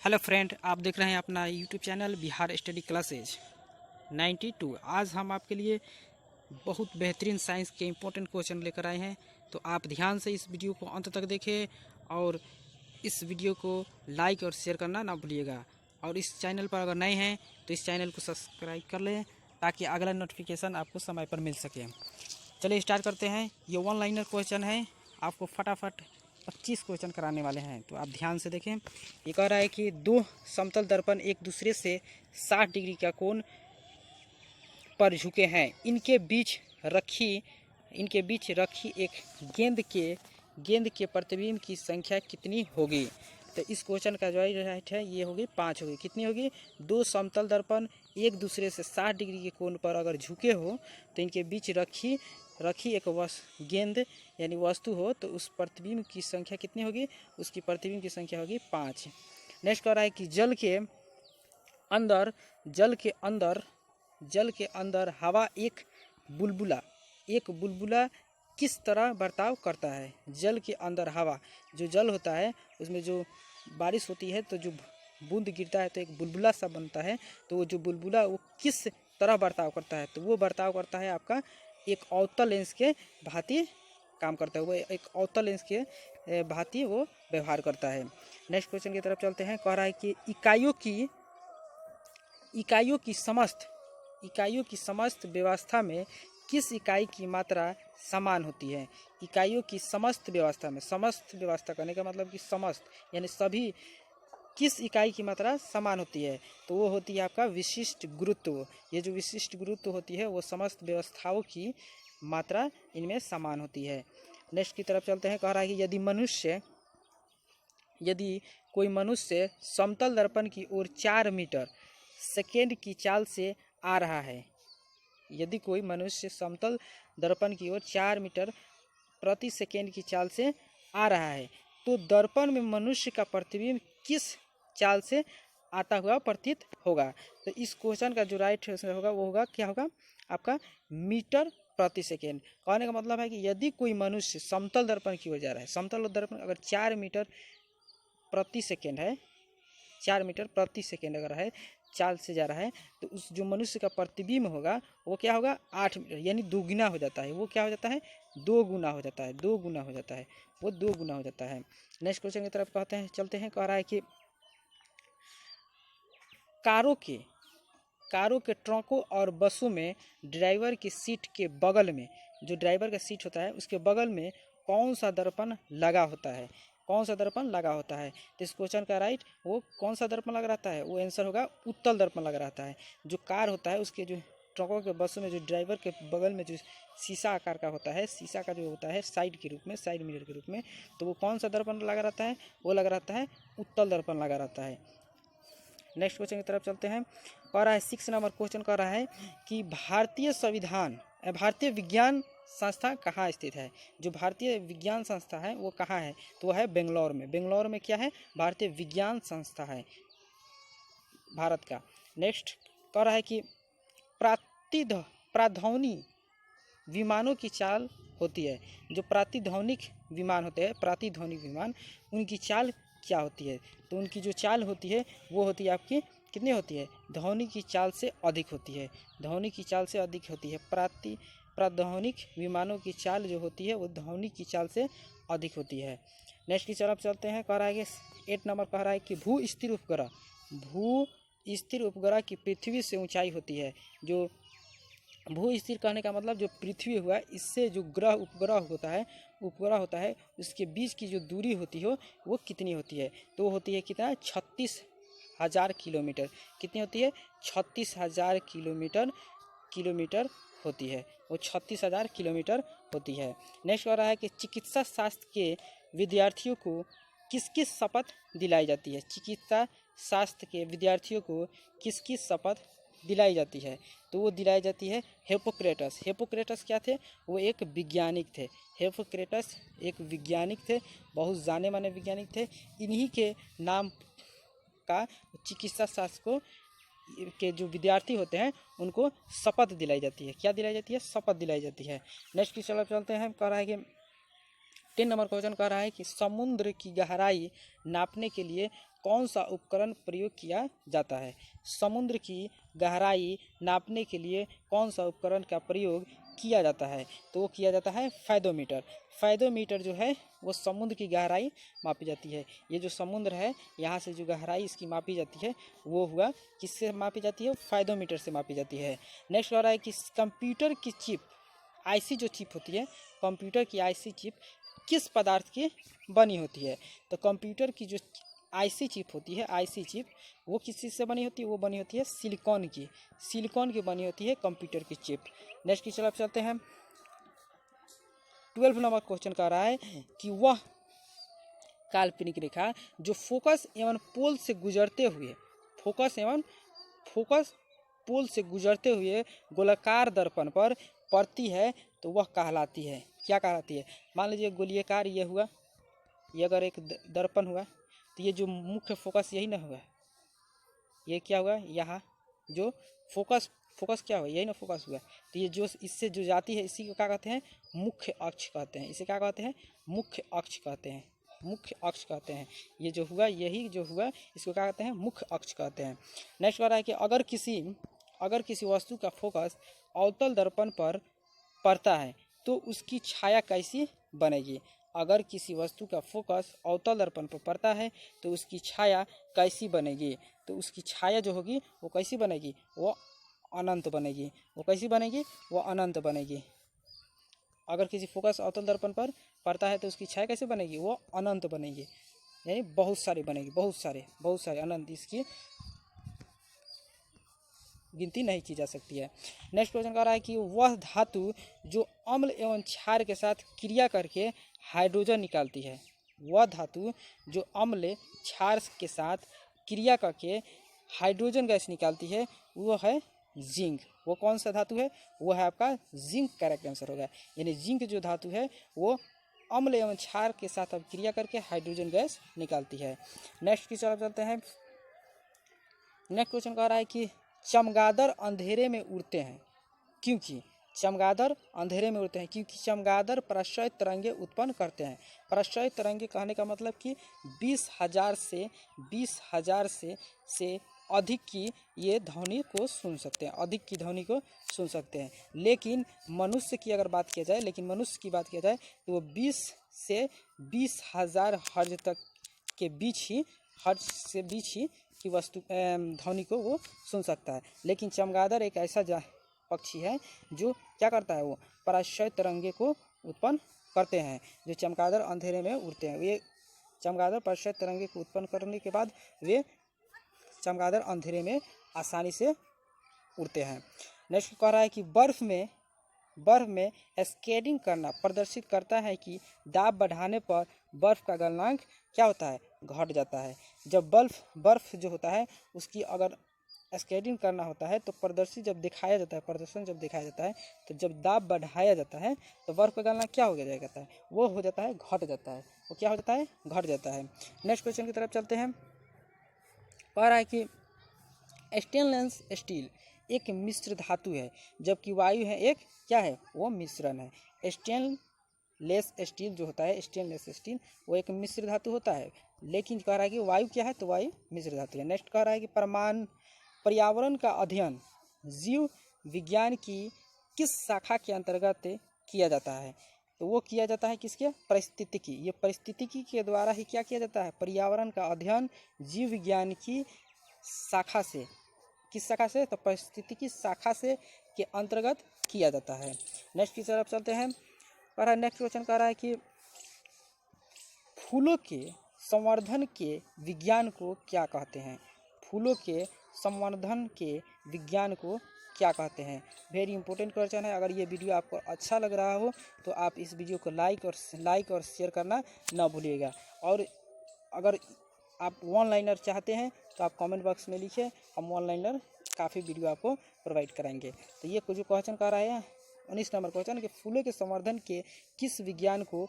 Hello friend, आप देख रहे हैं अपना YouTube channel Bihar study classes 92। आज हम आपके लिए बहुत बेहतरीन साइंस के इम्पोर्टेंट क्वेश्चन लेकर आए हैं। तो आप ध्यान से इस वीडियो को अंत तक देखें और इस वीडियो को लाइक और शेयर करना ना भूलिएगा। और इस चैनल पर अगर नए हैं तो इस चैनल को सब्सक्राइब कर लें ताकि अगला नोटिफिकेशन आपको समय पर मिल सके। चलिए स्टार्ट करते हैं। ये वन लाइनर क्वेश्चन है, आपको फटाफट 25 क्वेश्चन कराने वाले हैं। तो आप ध्यान से देखें। ये कह रहा है कि दो समतल दर्पण एक दूसरे से 60 डिग्री का कोण पर झुके हैं। इनके बीच रखी एक गेंद के प्रतिबिंब की संख्या कितनी होगी। तो इस क्वेश्चन का जो राइट है ये होगी 5 होगी। कितनी होगी? दो समतल दर्पण एक दूसरे से 60 डिग्री के कोण पर अगर झुके हो तो इनके बीच रखी एक गेंद यानी वस्तु हो तो उस प्रतिबिंब की संख्या कितनी होगी? उसकी प्रतिबिंब की संख्या होगी 5। नेक्स्ट कह रहा है कि जल के अंदर हवा एक बुलबुला किस तरह बर्ताव करता है। जल के अंदर हवा, जो जल होता है उसमें जो बारिश होती है तो जो बूंद गिरता है तो एक बुलबुला सा बनता है। तो वो जो बुलबुला वो किस तरह बर्ताव करता है? तो वो बर्ताव करता है आपका एक अवतल लेंस के भांति काम करता है। वो एक अवतल लेंस के भांति वो व्यवहार करता है। नेक्स्ट क्वेश्चन की तरफ चलते हैं। कह रहा है कि इकाइयों की समस्त व्यवस्था में किस इकाई की मात्रा समान होती है। इकाइयों की समस्त व्यवस्था में, समस्त व्यवस्था करने का मतलब कि समस्त यानी सभी, किस इकाई की मात्रा समान होती है? तो वो होती है आपका विशिष्ट गुरुत्व। ये जो विशिष्ट गुरुत्व होती है वो समस्त व्यवस्थाओं की मात्रा इनमें समान होती है। नेक्स्ट की तरफ चलते हैं। कह रहा है कि यदि कोई मनुष्य समतल दर्पण की ओर 4 मीटर सेकेंड की चाल से आ रहा है, यदि कोई मनुष्य समतल दर्पण की ओर 4 मीटर प्रति सेकेंड की चाल से आ रहा है तो दर्पण में मनुष्य का प्रतिबिंब किस चाल से आता हुआ प्रतीत होगा। तो इस क्वेश्चन का जो राइट होगा वो होगा, क्या होगा आपका? मीटर प्रति सेकेंड। कहने का मतलब है कि यदि कोई मनुष्य समतल दर्पण की ओर जा रहा है, समतल दर्पण अगर 4 मीटर प्रति सेकेंड है, 4 मीटर प्रति सेकेंड अगर है चाल से जा रहा है तो उस जो मनुष्य का प्रतिबिंब होगा वो क्या होगा? 8 मीटर यानी दोगुना हो जाता है। वो क्या हो जाता है? 2 गुना हो जाता है। 2 गुना हो जाता है, वो 2 गुना हो जाता है। नेक्स्ट क्वेश्चन की तरफ चलते हैं। कह रहा है कि कारों के ट्रकों और बसों में ड्राइवर की सीट के बगल में, जो ड्राइवर का सीट होता है उसके बगल में कौन सा दर्पण लगा होता है? कौन सा दर्पण लगा होता है? तो इस क्वेश्चन का राइट वो कौन सा दर्पण लगा रहता है? वो आंसर होगा उत्तल दर्पण लगा रहता है। जो कार होता है उसके जो ट्रकों के बसों में जो ड्राइवर के बगल में जो शीशा आकार का होता है, शीशा का जो होता है साइड के रूप में, साइड मिरर के रूप में, तो वो कौन सा दर्पण लगा रहता है? वो लगा रहता है उत्तल दर्पण लगा रहता है। नेक्स्ट क्वेश्चन की तरफ चलते हैं। कह रहा है 6 नंबर क्वेश्चन कह रहा है कि भारतीय विज्ञान संस्था कहाँ स्थित है। जो भारतीय विज्ञान संस्था है वो कहाँ है? तो वह है बेंगलोर में। बेंगलोर में क्या है? भारतीय विज्ञान संस्था है भारत का। नेक्स्ट कह रहा है कि प्रातःध्वनि विमानों की चाल होती है। जो प्रातिध्वनिक विमान होते हैं, प्रातिध्वनिक विमान, उनकी चाल क्या होती है? तो उनकी जो चाल होती है वो होती है आपकी कितनी होती है? ध्वनि की चाल से अधिक होती है। ध्वनि की चाल से अधिक होती है। प्रातिध्वनिक विमानों की चाल जो होती है वो ध्वनि की चाल से अधिक होती है। नेक्स्ट की तरफ चलते हैं। कह रहा है कि 8 नंबर कह रहा है कि भू स्थिर उपग्रह की पृथ्वी से ऊंचाई होती है। जो भू स्थिर कहने का मतलब जो पृथ्वी हुआ इससे जो उपग्रह होता है उसके बीच की जो दूरी होती हो वो कितनी होती है? तो वो होती है कितना? 36,000 किलोमीटर। कितनी होती है? 36,000 किलोमीटर होती है। वो 36,000 किलोमीटर होती है। नेक्स्ट कह रहा है कि चिकित्सा शास्त्र के विद्यार्थियों को किसकी शपथ दिलाई जाती है? चिकित्सा शास्त्र के विद्यार्थियों को किसकी शपथ दिलाई जाती है? तो वो दिलाई जाती है हिप्पोक्रेटस। हिप्पोक्रेटस क्या थे? वो एक वैज्ञानिक थे। हिप्पोक्रेटस एक वैज्ञानिक थे, बहुत जाने माने वैज्ञानिक थे। इन्हीं के नाम का चिकित्सा शास्त्र को के जो विद्यार्थी होते हैं उनको शपथ दिलाई जाती है। क्या दिलाई जाती है? शपथ दिलाई जाती है। नेक्स्ट की तरफ चलते हैं। कह रहा है कि 10 नंबर क्वेश्चन कह रहा है कि समुद्र की गहराई नापने के लिए कौन सा उपकरण प्रयोग किया जाता है? समुद्र की गहराई नापने के लिए कौन सा उपकरण का प्रयोग किया जाता है? तो वो किया जाता है फायदोमीटर। फायदोमीटर जो है वो समुद्र की गहराई मापी जाती है। ये जो समुद्र है यहाँ से जो गहराई इसकी मापी जाती है वो हुआ किससे मापी जाती है? फायदोमीटर से मापी जाती है। नेक्स्ट हो रहा है कि कंप्यूटर की चिप, आईसी जो चिप होती है, कंप्यूटर की आईसी चिप किस पदार्थ की बनी होती है? तो कंप्यूटर की जो आईसी चिप होती है, आईसी चिप वो किस चीज़ से बनी होती है? वो बनी होती है सिलिकॉन की, सिलिकॉन की बनी होती है कंप्यूटर की चिप। नेक्स्ट की चलो चलते हैं। 12 नंबर क्वेश्चन कह रहा है कि वह काल्पनिक रेखा जो फोकस एवं पोल से गुजरते हुए फोकस पोल से गुजरते हुए गोलाकार दर्पण पर पड़ती है तो वह कहलाती है, क्या कहलाती है? मान लीजिए गोलीकार ये हुआ, ये अगर एक दर्पण हुआ तो ये जो मुख्य फोकस यही ना हुआ, ये क्या हुआ? यहाँ जो फोकस क्या हुआ? यही ना फोकस हुआ। तो ये जो इससे जो जाती है इसी को क्या कहते हैं? मुख्य अक्ष कहते हैं। इसे क्या कहते हैं? मुख्य अक्ष कहते हैं, मुख्य अक्ष कहते हैं। ये जो हुआ, यही जो हुआ इसको क्या कहते हैं? मुख्य अक्ष कहते हैं। नेक्स्ट कह रहा है कि अगर किसी वस्तु का फोकस अवतल दर्पण पर पड़ता है तो उसकी छाया कैसी बनेगी? अगर किसी वस्तु का फोकस अवतल दर्पण पर पड़ता है तो उसकी छाया कैसी बनेगी? तो उसकी छाया जो होगी वो कैसी बनेगी? वो अनंत बनेगी। वो कैसी बनेगी? वो अनंत बनेगी। अगर किसी फोकस अवतल दर्पण पर पड़ता है तो उसकी छाया कैसे बनेगी? वो अनंत बनेगी, यानी बहुत सारी बनेगी, बहुत सारे अनंत, इसकी गिनती नहीं की जा सकती है। नेक्स्ट क्वेश्चन कह रहा है कि वह धातु जो अम्ल एवं क्षार के साथ क्रिया करके हाइड्रोजन निकालती है, वह धातु जो अम्ल क्षार के साथ क्रिया करके हाइड्रोजन गैस निकालती है वो है जिंक। वो कौन सा धातु है? वो है आपका जिंक, करेक्ट आंसर होगा। यानी जिंक जो धातु है वो अम्ल एवं क्षार के साथ अब क्रिया करके हाइड्रोजन गैस निकालती है। नेक्स्ट की तरफ चलते हैं। नेक्स्ट क्वेश्चन कह रहा है कि चमगादड़ अंधेरे में उड़ते हैं क्योंकि चमगादड़ प्रश्रय तरंगे उत्पन्न करते हैं। प्रश्रय तरंगे कहने का मतलब कि 20,000 से अधिक की ये ध्वनि को सुन सकते हैं, अधिक की ध्वनि को सुन सकते हैं। लेकिन मनुष्य की बात किया जाए तो वो 20 से 20,000 हर्ज तक के बीच ही की वस्तु ध्वनि को वो सुन सकता है। लेकिन चमगादड़ एक ऐसा पक्षी है जो क्या करता है? वो प्रश्रय तरंगे को उत्पन्न करते हैं। जो चमगादड़ अंधेरे में उड़ते हैं, वे चमगादड़ प्रश्रय तरंगे को उत्पन्न करने के बाद वे चमगादड़ अंधेरे में आसानी से उड़ते हैं। नेक्स्ट कह रहा है कि बर्फ में स्केटिंग करना प्रदर्शित करता है कि दाब बढ़ाने पर बर्फ का गलनांक क्या होता है? घट जाता है। जब बर्फ जो होता है उसकी अगर स्केटिंग करना होता है तो प्रदर्शन जब दिखाया जाता है तो जब दाब बढ़ाया जाता है तो बर्फ का गलनांक क्या हो जाता है? वो हो जाता है, घट जाता है। वो क्या हो जाता है? घट जाता है। नेक्स्ट क्वेश्चन की तरफ चलते हैं। कह रहा है कि स्टेनलेस स्टील एक मिश्र धातु है जबकि वायु है एक क्या है? वो मिश्रण है। स्टेनलेस स्टील जो होता है, स्टेनलेस स्टील वो एक मिश्र धातु होता है, लेकिन कह रहा है कि वायु क्या है? तो वायु मिश्र धातु है। नेक्स्ट कह रहा है कि पर्यावरण का अध्ययन जीव विज्ञान की किस शाखा के अंतर्गत किया जाता है? तो वो किया जाता है किसके? परिस्थितिकी। ये परिस्थितिकी के द्वारा ही क्या किया जाता है? पर्यावरण का अध्ययन जीव विज्ञान की शाखा से, किस शाखा से? तो परिस्थितिकी शाखा से के अंतर्गत किया जाता है। नेक्स्ट की तरफ चलते हैं। नेक्स्ट क्वेश्चन कह रहा है कि फूलों के संवर्धन के विज्ञान को क्या कहते हैं? फूलों के संवर्धन के विज्ञान को क्या कहते हैं? वेरी इंपॉर्टेंट क्वेश्चन है। अगर ये वीडियो आपको अच्छा लग रहा हो तो आप इस वीडियो को लाइक और शेयर करना ना भूलिएगा। और अगर आप वन लाइनर चाहते हैं तो आप कमेंट बॉक्स में लिखिए, हम वन लाइनर काफ़ी वीडियो आपको प्रोवाइड करेंगे। तो ये जो क्वेश्चन कह रहा है 19 नंबर क्वेश्चन कि फूलों के संवर्धन के किस विज्ञान को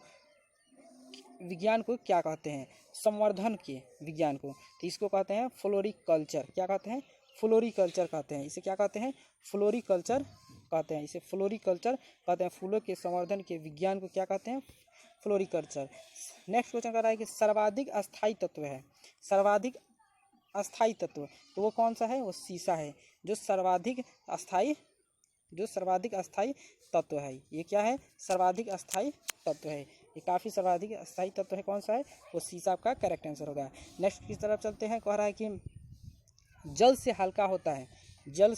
क्या कहते हैं? संवर्धन के विज्ञान को। तो इसको कहते हैं फ्लोरिकल्चर। क्या कहते हैं? फ्लोरिकल्चर कहते हैं। इसे क्या कहते हैं? फ्लोरिकल्चर कहते हैं। इसे फ्लोरिकल्चर कहते हैं। फूलों के संवर्धन के विज्ञान को क्या कहते हैं? फ्लोरिकल्चर। नेक्स्ट क्वेश्चन कह रहा है कि सर्वाधिक अस्थायी तत्व है सर्वाधिक अस्थाई तत्व, तो वो कौन सा है? वो सीसा है, जो सर्वाधिक अस्थाई तत्व है। ये क्या है? सर्वाधिक अस्थाई तत्व है। ये काफ़ी सर्वाधिक अस्थाई तत्व है। कौन सा है? वो सीसा आपका करेक्ट आंसर होगा। नेक्स्ट की तरफ चलते हैं। कह रहा है कि जल से हल्का होता है, जल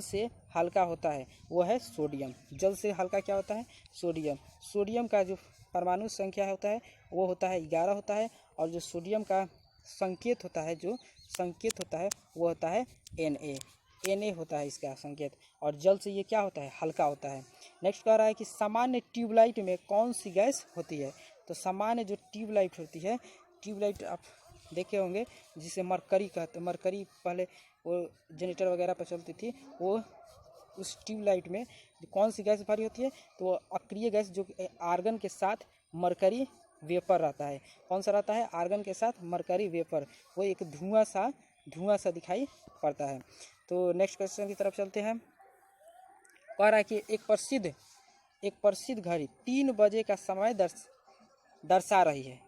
से हल्का होता है, वो है सोडियम। जल से हल्का क्या होता है? सोडियम। सोडियम का जो परमाणु संख्या होता है वो होता है 11 होता है, और जो सोडियम का संकेत होता है वो होता है Na होता है इसका संकेत। और जल से ये क्या होता है? हल्का होता है। नेक्स्ट कह रहा है कि सामान्य ट्यूबलाइट में कौन सी गैस होती है? तो सामान्य जो ट्यूबलाइट होती है, ट्यूबलाइट आप देखे होंगे जिसे मरकरी कहते हैं। मरकरी पहले वो जनरेटर वगैरह पर चलती थी, वो उस ट्यूबलाइट में कौन सी गैस भरी होती है? तो वो अक्रिय गैस जो आर्गन के साथ मरकरी वेपर रहता है। कौन सा रहता है? आर्गन के साथ मरकरी वेपर। वो एक धुआं सा दिखाई पड़ता है। तो नेक्स्ट क्वेश्चन की तरफ चलते हैं। कह रहा है कि एक प्रसिद्ध घड़ी 3 बजे का समय दर्शा रही है।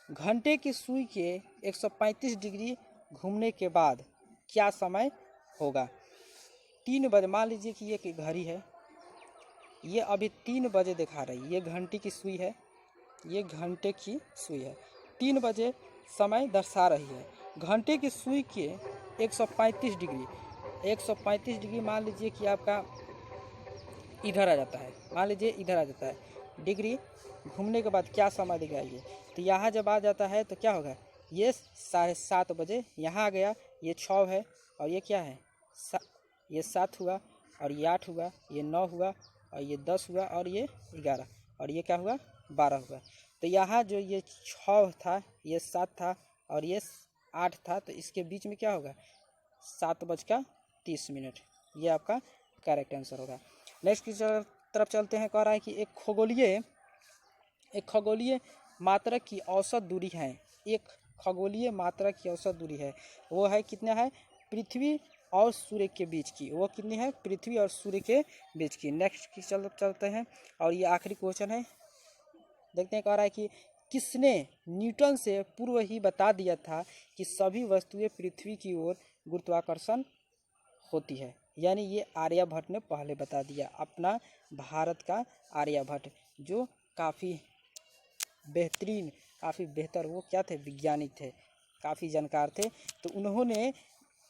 घंटे की सुई के 135 डिग्री घूमने के बाद क्या समय होगा? 3 बजे, मान लीजिए कि ये घड़ी है, ये अभी 3 बजे दिखा रही है। ये घंटे की सुई है, 3 बजे समय दर्शा रही है। घंटे की सुई के 135 डिग्री मान लीजिए कि आपका इधर आ जाता है, डिग्री घूमने के बाद क्या समय दिखाइए? तो यहाँ जब आ जाता है तो क्या होगा? ये 7:30 बजे यहाँ आ गया, ये 6 है, और ये क्या है? ये 7 हुआ, और ये 8 हुआ, ये 9 हुआ, और ये 10 हुआ, और ये 11, और ये क्या हुआ? 12 हुआ। तो यहाँ जो ये 6 था, ये 7 था, और ये 8 था, तो इसके बीच में क्या होगा? 7:30। ये आपका करेक्ट आंसर होगा। नेक्स्ट की तरफ चलते हैं। कह रहा है कि एक खगोलीय मात्रक की औसत दूरी है। एक खगोलीय मात्रक की औसत दूरी है, वो है कितना है? पृथ्वी और सूर्य के बीच की। वो कितनी है? पृथ्वी और सूर्य के बीच की। नेक्स्ट की चलते हैं, और ये आखिरी क्वेश्चन है। देखते हैं। कह रहा है कि किसने न्यूटन से पूर्व ही बता दिया था कि सभी वस्तुएं पृथ्वी की ओर गुरुत्वाकर्षण होती है? यानी ये आर्यभट्ट ने पहले बता दिया, अपना भारत का आर्यभट्ट, जो काफ़ी बेहतर वो क्या थे? विज्ञानी थे, काफ़ी जानकार थे। तो उन्होंने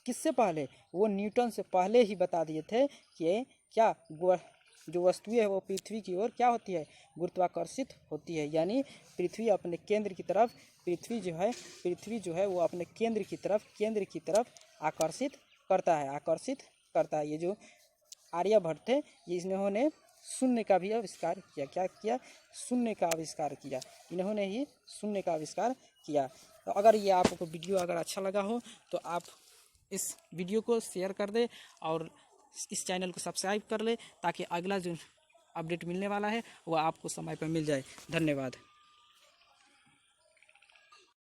किससे पहले? वो न्यूटन से पहले ही बता दिए थे कि क्या जो वस्तुएं है वो पृथ्वी की ओर क्या होती है? गुरुत्वाकर्षित होती है। यानी पृथ्वी अपने केंद्र की तरफ, पृथ्वी जो है वो अपने केंद्र की तरफ आकर्षित करता है। ये जो आर्यभट्ट थे, इन्होंने शून्य का भी आविष्कार किया। क्या किया? शून्य का आविष्कार किया। इन्होंने ही शून्य का आविष्कार किया। तो अगर ये आपको वीडियो अगर अच्छा लगा हो तो आप इस वीडियो को शेयर कर दे और इस चैनल को सब्सक्राइब कर ले, ताकि अगला जो अपडेट मिलने वाला है वो आपको समय पर मिल जाए। धन्यवाद।